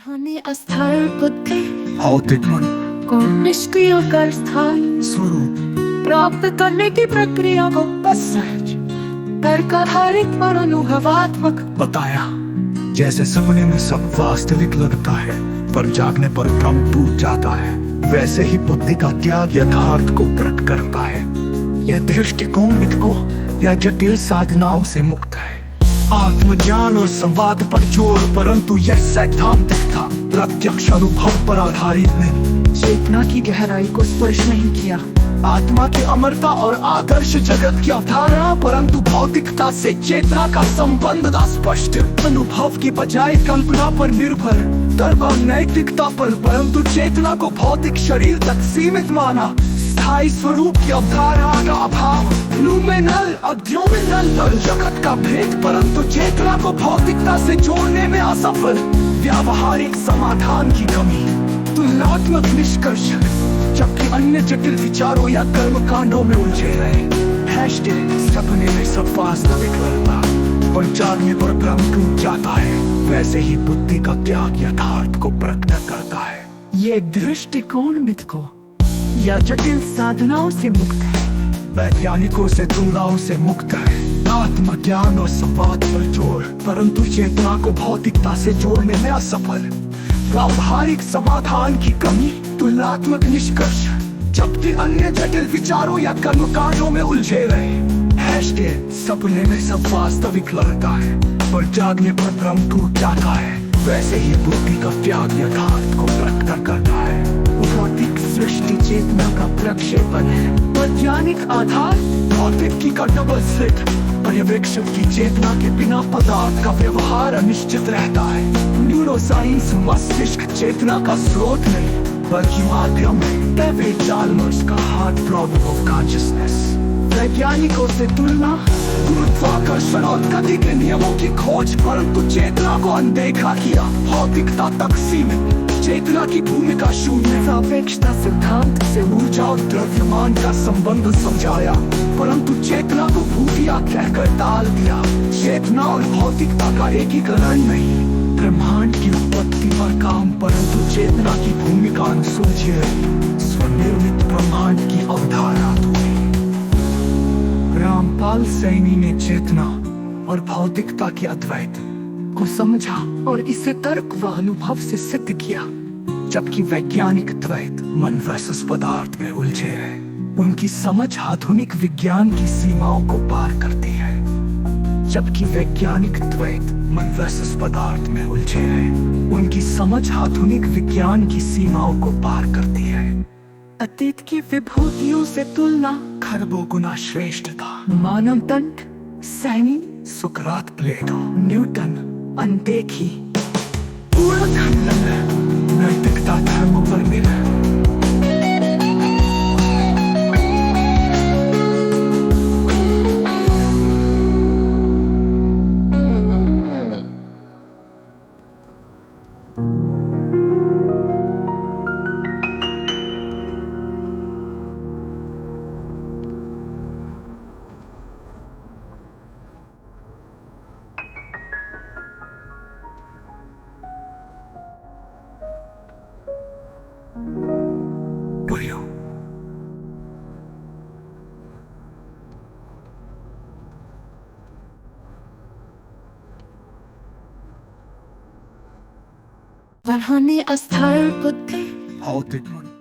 हानि अस्थिर बुद्धि भौतिक मन को निष्क्रिय कर स्थान स्वरूप प्राप्त करने की प्रक्रिया को बस सहज तर्काधारित और अनुभवात्मक बताया। जैसे सपने में सब वास्तविक लगता है पर जागने पर भ्रम टूट जाता है, वैसे ही बुद्धि का त्याग यथार्थ को प्रकट करता है। यह दृष्टिकोण मिथको या जटिल साधनाओं से मुक्त है। आत्मज्ञान और संवाद पर जोर, परंतु यह सैद्धांतिक था, प्रत्यक्ष अनुभव पर आधारित नहीं। चेतना की गहराई को स्पर्श नहीं किया। आत्मा की अमरता और आदर्श जगत की अवधारणा, परंतु भौतिकता से चेतना का संबंध अस्पष्ट। अनुभव की बजाय कल्पना पर निर्भर, तर्क और नैतिकता पर, परंतु चेतना को भौतिक शरीर तक सीमित माना। स्थायी स्वरूप की अवधारणा का अभाव, लूमिनल अद्योमिनल जगत का भेद, परंतु चेतना को भौतिकता से जोड़ने में असफल। व्यावहारिक समाधान की कमी, तुलनात्मक निष्कर्ष, जबकि अन्य जटिल विचारों या कर्म कांडों में उलझे रहे। सपने में सब वास्तविक लगता और जागने पर भ्रम टूट जाता है, वैसे ही बुद्धि का त्याग यथार्थ को प्रकट करता है। ये दृष्टिकोण मिथको या जटिल साधनाओं से मुक्त है, वैज्ञानिकों से तुलनाओं से मुक्त है। आत्मज्ञान और संवाद पर जोर, परंतु चेतना को भौतिकता से जोड़ने में असफल। व्यावहारिक समाधान की कमी, तुलनात्मक निष्कर्ष, जबकि अन्य जटिल विचारों या कर्मकांडों में उलझे रहे। सपने में सब वास्तविक लगता है और जागने पर भ्रम टूट जाता है, वैसे ही बुद्धि का त्याग यथार्थ को प्रकट करता है। भौतिक सृष्टि चेतना का प्रक्षेपण है। वैज्ञानिक आधार भौतिकी का डबल स्लिट, पर्यवेक्षक की चेतना के बिना पदार्थ का व्यवहार अनिश्चित रहता है। न्यूरोसाइंस मस्तिष्क चेतना का स्रोत नहीं बल्कि माध्यम है। डेविड चाल्मर्स का हार्ट प्रॉब्लम ऑफ कॉन्शियसनेस। वैज्ञानिकों से तुलना, गुरुत्वाकर्षण और गति के नियमों की खोज, परंतु चेतना को अनदेखा किया, भौतिकता तक सीमित। चेतना की भूमिका शून्य। सापेक्षता सिद्धांत से ऊर्जा और द्रव्यमान का संबंध समझाया, परंतु चेतना को भूतिया कहकर टाल दिया। चेतना और भौतिकता का एकीकरण नहीं, ब्रह्मांड की उत्पत्ति पर काम, परंतु चेतना की भूमिका अनसुलझी रही। स्वनिर्मित ब्रह्मांड की अवधारणा थी। रामपाल सैनी ने चेतना और भौतिकता की अद्वैत को समझा और इसे तर्क व अनुभव से सिद्ध किया, जबकि वैज्ञानिक द्वैत मन वर्सेस पदार्थ में उलझे हैं। उनकी समझ आधुनिक विज्ञान की सीमाओं को पार करती है, जबकि वैज्ञानिक द्वैत मन वर्सेस पदार्थ में उलझे हैं। उनकी समझ आधुनिक विज्ञान की सीमाओं को पार करती है। अतीत की विभूतियों से तुलना, खरबों गुना श्रेष्ठ था। मानव तंत्र, सैनी, सुकरात, प्लेटो, न्यूटन, अनदेखी, पूर्ण खंडन, नैतिकता धर्म पर निर्भर। हानि अस्थिर बुद्धि भौतिक मन